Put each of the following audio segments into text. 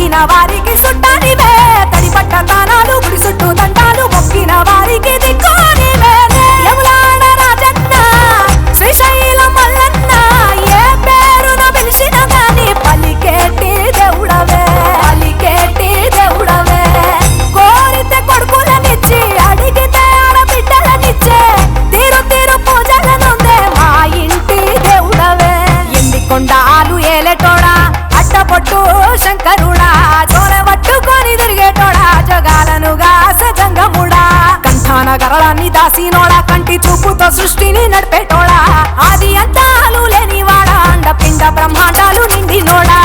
అడిగిన వారికి సుట్టానివే తడిపట్ట తానాలు గుడి చుట్టూ దండాలు మొక్కిన వారికి దిక్కునివే యములాడ రాజన్న శ్రీశైలం మల్లన్న ఏ పేరున పిలిచిన గాని పలికేటి దేవుడవే కోరితే కొడుకులనిచ్చి అడిగితే ఆడబిడ్డలనిచ్చే తీరు తీరు పూజలనుందే మా ఇంటి దేవుడవే ఎండికొండాలు ఏలేటోడా అట్టపొట్టు శంకరుడా జోల పట్టుకొని తిరిగేటోడా జగాలను గాస జంగముడా కంఠాన గరళాన్ని దాసినోడా కంటి చూపుతో సృష్టిని నడిపేటోడా ఆది అంతాలు లేనివాడా అండపిండ బ్రహ్మాండాలు నిండినోడా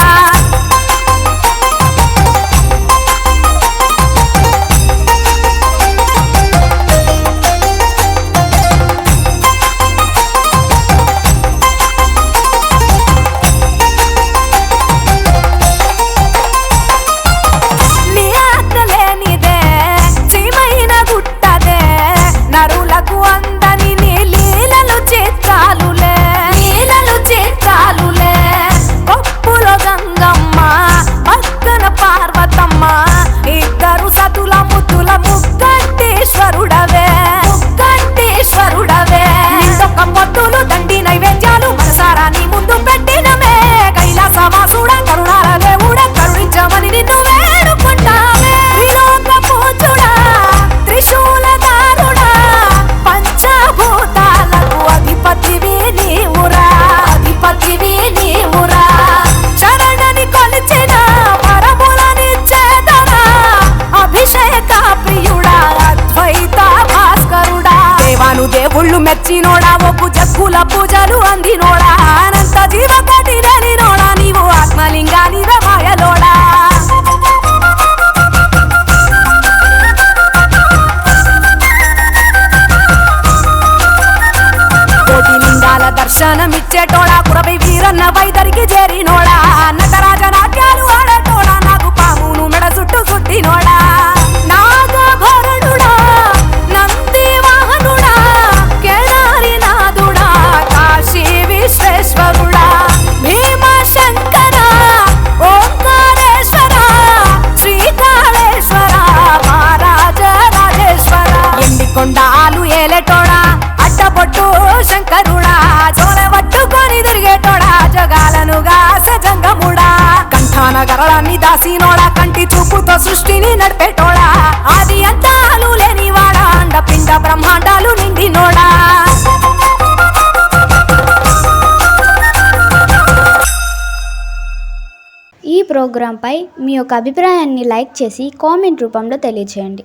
దేవుళ్ళు మెచ్చినోడా ఒప్పు జగ్గుల పూజలు అందినోడా అనంత జీవకోటి నోడా నీవు ఆత్మలింగాని మాయలోడా కోటి లింగాల దర్శనమిచ్చేటోడా కురవై వీరన్న వైదరికి చేరినోడా నటరాజ నాట్యాలు ఆడేటోడా నాకు పామును మెడ చుట్టూ చుట్టినోడా కొండాలు ఏలేటోడా అట్టపొట్టు శంకరుడా జోల పట్టుకొని తిరిగేటోడా జగాలను గాస జంగముడా కంఠాన గరళాన్ని దాసినోడా కంటి చూపుతో సృష్టిని నడిపేటోడా ఆది అంతాలు లేనివాడా అండపిండ బ్రహ్మాండాలు నిండినోడా ఈ ప్రోగ్రాంపై మీ యొక్క అభిప్రాయాన్ని లైక్ చేసి కామెంట్ రూపంలో తెలియజేయండి.